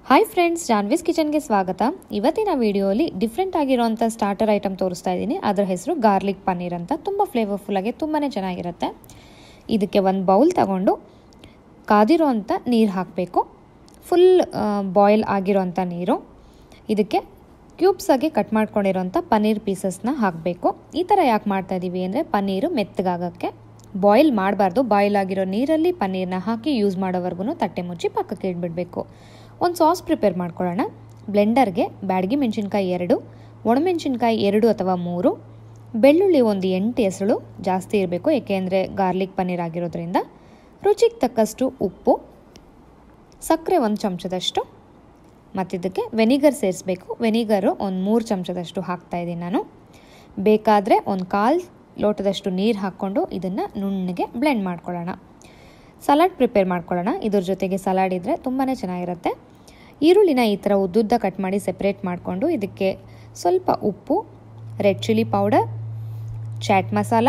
Hi friends, Janvi's ಕಿಚನ್ಗೆ ಸ್ವಾಗತ. ಇವತ್ತಿನ ವಿಡಿಯೋಲಿ ಡಿಫ್ರೆಂಟ್ ಆಗಿರೋಂಥ ಸ್ಟಾರ್ಟರ್ ಐಟಮ್ ತೋರಿಸ್ತಾ ಇದ್ದೀನಿ. ಅದರ ಹೆಸರು ಗಾರ್ಲಿಕ್ ಪನ್ನೀರ್ ಅಂತ. ತುಂಬ ಫ್ಲೇವರ್ಫುಲ್ ಆಗಿ ತುಂಬಾ ಚೆನ್ನಾಗಿರುತ್ತೆ. ಇದಕ್ಕೆ ಒಂದು ಬೌಲ್ ತಗೊಂಡು ಕಾದಿರೋ ಅಂಥ ನೀರು ಹಾಕಬೇಕು. ಫುಲ್ ಬಾಯ್ಲ್ ಆಗಿರೋಂಥ ನೀರು. ಇದಕ್ಕೆ ಕ್ಯೂಬ್ಸ್ ಆಗಿ ಕಟ್ ಮಾಡ್ಕೊಂಡಿರೋಂಥ ಪನ್ನೀರ್ ಪೀಸಸ್ನ ಹಾಕಬೇಕು. ಈ ಥರ ಯಾಕೆ ಮಾಡ್ತಾ ಇದ್ದೀವಿ ಅಂದರೆ ಪನ್ನೀರು ಮೆತ್ತಗಾಗೋಕ್ಕೆ. ಬಾಯ್ಲ್ ಮಾಡಬಾರ್ದು. ಬಾಯ್ಲ್ ಆಗಿರೋ ನೀರಲ್ಲಿ ಪನ್ನೀರನ್ನ ಹಾಕಿ ಯೂಸ್ ಮಾಡೋವರೆಗೂ ತಟ್ಟೆ ಮುಚ್ಚಿ ಪಕ್ಕಕ್ಕೆ ಇಟ್ಬಿಡಬೇಕು. ಒಂದು ಸಾಸ್ ಪ್ರಿಪೇರ್ ಮಾಡ್ಕೊಳ್ಳೋಣ. ಬ್ಲೆಂಡರ್ಗೆ ಬ್ಯಾಡಗಿ ಮೆಣಸಿನ್ಕಾಯಿ 2, ಒಣಮೆಣಸಿನ್ಕಾಯಿ 2 ಅಥವಾ 3, ಬೆಳ್ಳುಳ್ಳಿ ಒಂದು 8 ಎಸಳು, ಜಾಸ್ತಿ ಇರಬೇಕು ಏಕೆಂದರೆ ಗಾರ್ಲಿಕ್ ಪನ್ನೀರ್ ಆಗಿರೋದ್ರಿಂದ, ರುಚಿಗೆ ತಕ್ಕಷ್ಟು ಉಪ್ಪು, ಸಕ್ಕರೆ 1 ಚಮಚದಷ್ಟು, ಮತ್ತು ಇದಕ್ಕೆ ವೆನಿಗರ್ ಸೇರಿಸಬೇಕು. ವೆನಿಗರು ಒಂದು 3 ಚಮಚದಷ್ಟು ಹಾಕ್ತಾಯಿದ್ದೀನಿ ನಾನು. ಬೇಕಾದರೆ ಒಂದು 1/4 ಲೋಟದಷ್ಟು ನೀರು ಹಾಕ್ಕೊಂಡು ಇದನ್ನು ನುಣ್ಣಗೆ ಬ್ಲೆಂಡ್ ಮಾಡ್ಕೊಳ್ಳೋಣ. ಸಲಾಡ್ ಪ್ರಿಪೇರ್ ಮಾಡ್ಕೊಳ್ಳೋಣ. ಇದ್ರ ಜೊತೆಗೆ ಸಲಾಡ್ ಇದ್ದರೆ ತುಂಬಾ ಚೆನ್ನಾಗಿರುತ್ತೆ. ಈರುಳ್ಳಿನ ಈ ಥರ ಉದ್ದುದ್ದ ಕಟ್ ಮಾಡಿ ಸೆಪ್ರೇಟ್ ಮಾಡಿಕೊಂಡು ಇದಕ್ಕೆ ಸ್ವಲ್ಪ ಉಪ್ಪು, red chilli powder, chaat masala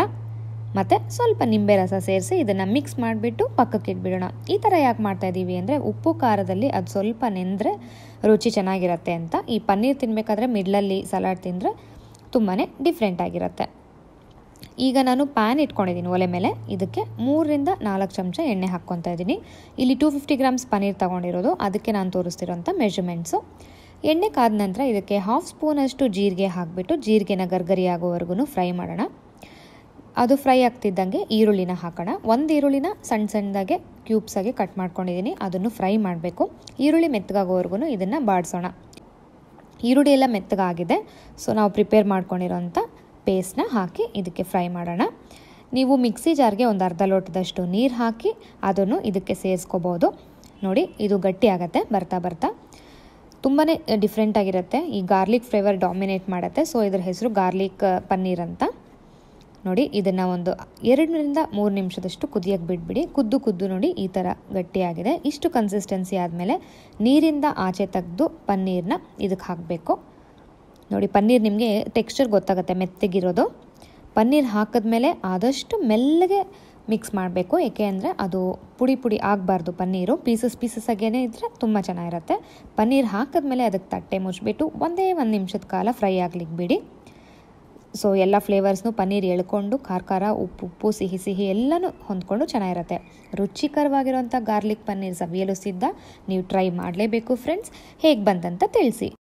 ಮತ್ತು ಸ್ವಲ್ಪ ನಿಂಬೆ ರಸ ಸೇರಿಸಿ ಇದನ್ನು ಮಿಕ್ಸ್ ಮಾಡಿಬಿಟ್ಟು ಪಕ್ಕಕ್ಕೆ ಇಟ್ಬಿಡೋಣ. ಈ ಥರ ಯಾಕೆ ಮಾಡ್ತಾಯಿದ್ದೀವಿ ಅಂದರೆ ಉಪ್ಪು ಖಾರದಲ್ಲಿ ಅದು ಸ್ವಲ್ಪ ನೆಂದರೆ ರುಚಿ ಚೆನ್ನಾಗಿರುತ್ತೆ ಅಂತ. ಈ ಪನ್ನೀರ್ ತಿನ್ನಬೇಕಾದ್ರೆ ಮಿಡ್ಲಲ್ಲಿ ಸಲಾಡ್ ತಿಂದರೆ ತುಂಬಾ ಡಿಫ್ರೆಂಟ್ ಆಗಿರುತ್ತೆ. ಈಗ ನಾನು ಪ್ಯಾನ್ ಇಟ್ಕೊಂಡಿದ್ದೀನಿ ಒಲೆ ಮೇಲೆ. ಇದಕ್ಕೆ 3ರಿಂದ 4 ಚಮಚ ಎಣ್ಣೆ ಹಾಕ್ಕೊತಾ ಇದ್ದೀನಿ. ಇಲ್ಲಿ 250 ಗ್ರಾಮ್ಸ್ ಪನ್ನೀರ್ ತೊಗೊಂಡಿರೋದು, ಅದಕ್ಕೆ ನಾನು ತೋರಿಸ್ತಿರೋಂಥ ಮೆಷರ್ಮೆಂಟ್ಸು. ಎಣ್ಣೆ ಕಾದ ನಂತರ ಇದಕ್ಕೆ 1/2 ಸ್ಪೂನಷ್ಟು ಜೀರಿಗೆ ಹಾಕಿಬಿಟ್ಟು ಜೀರಿಗೆನ ಗರ್ಗರಿ ಆಗೋವರೆಗೂ ಫ್ರೈ ಮಾಡೋಣ. ಅದು ಫ್ರೈ ಆಗ್ತಿದ್ದಂಗೆ ಈರುಳ್ಳಿನ ಹಾಕೋಣ. ಒಂದು ಈರುಳ್ಳಿನ ಸಣ್ಣದಾಗೆ ಕ್ಯೂಬ್ಸಾಗಿ ಕಟ್ ಮಾಡ್ಕೊಂಡಿದ್ದೀನಿ. ಅದನ್ನು ಫ್ರೈ ಮಾಡಬೇಕು. ಈರುಳ್ಳಿ ಮೆತ್ತಗಾಗೋವರೆಗೂ ಇದನ್ನು ಬಾಡಿಸೋಣ. ಈರುಳ್ಳಿ ಎಲ್ಲ ಮೆತ್ತಗಾಗಿದೆ. ಸೊ ನಾವು ಪ್ರಿಪೇರ್ ಮಾಡ್ಕೊಂಡಿರೋಂಥ ಪೇಸ್ಟ್ನ ಹಾಕಿ ಇದಕ್ಕೆ ಫ್ರೈ ಮಾಡೋಣ. ನೀವು ಮಿಕ್ಸಿ ಜಾರ್ಗೆ ಒಂದು ಅರ್ಧ ಲೋಟದಷ್ಟು ನೀರು ಹಾಕಿ ಅದನ್ನು ಇದಕ್ಕೆ ಸೇರಿಸ್ಕೋಬೋದು. ನೋಡಿ, ಇದು ಗಟ್ಟಿ ಆಗುತ್ತೆ ಬರ್ತಾ ಬರ್ತಾ. ತುಂಬಾ ಡಿಫ್ರೆಂಟ್ ಆಗಿರುತ್ತೆ. ಈ ಗಾರ್ಲಿಕ್ ಫ್ಲೇವರ್ ಡಾಮಿನೇಟ್ ಮಾಡುತ್ತೆ. ಸೊ ಇದ್ರ ಹೆಸರು ಗಾರ್ಲಿಕ್ ಪನ್ನೀರ್ ಅಂತ. ನೋಡಿ, ಇದನ್ನು ಒಂದು 2ರಿಂದ 3 ನಿಮಿಷದಷ್ಟು ಕುದಿಯೋಕ್ಕೆ ಬಿಟ್ಬಿಡಿ. ಕುದ್ದು ನೋಡಿ ಈ ಥರ ಗಟ್ಟಿಯಾಗಿದೆ. ಇಷ್ಟು ಕನ್ಸಿಸ್ಟೆನ್ಸಿ ಆದಮೇಲೆ ನೀರಿಂದ ಆಚೆ ತೆಗೆದು ಪನ್ನೀರನ್ನ ಇದಕ್ಕೆ ಹಾಕಬೇಕು. ನೋಡಿ, ಪನ್ನೀರ್ ನಿಮಗೆ ಟೆಕ್ಸ್ಚರ್ ಗೊತ್ತಾಗುತ್ತೆ ಮೆತ್ತಗಿರೋದು. ಪನ್ನೀರ್ ಹಾಕಿದ್ಮೇಲೆ ಆದಷ್ಟು ಮೆಲ್ಲಗೆ ಮಿಕ್ಸ್ ಮಾಡಬೇಕು. ಏಕೆ ಅಂದರೆ ಅದು ಪುಡಿ ಆಗಬಾರ್ದು. ಪನ್ನೀರು ಪೀಸಸ್ ಆಗೇನೆ ಇದ್ದರೆ ತುಂಬ ಚೆನ್ನಾಗಿರುತ್ತೆ. ಪನ್ನೀರ್ ಹಾಕಿದ್ಮೇಲೆ ಅದಕ್ಕೆ ತಟ್ಟೆ ಮುಚ್ಚಿಬಿಟ್ಟು 1 ನಿಮಿಷದ ಕಾಲ ಫ್ರೈ ಆಗ್ಲಿಕ್ಕೆ ಬಿಡಿ. ಸೊ ಎಲ್ಲ ಫ್ಲೇವರ್ಸ್ನು ಪನ್ನೀರ್ ಎಳ್ಕೊಂಡು ಖಾರ ಉಪ್ಪು ಸಿಹಿ ಎಲ್ಲನೂ ಹೊಂದ್ಕೊಂಡು ಚೆನ್ನಾಗಿರುತ್ತೆ. ರುಚಿಕರವಾಗಿರೋಂಥ ಗಾರ್ಲಿಕ್ ಪನ್ನೀರ್ ಸವಿಯಲು ಸಿದ್ಧ. ನೀವು ಟ್ರೈ ಮಾಡಲೇಬೇಕು ಫ್ರೆಂಡ್ಸ್. ಹೇಗೆ ಬಂತಂತ ತಿಳಿಸಿ.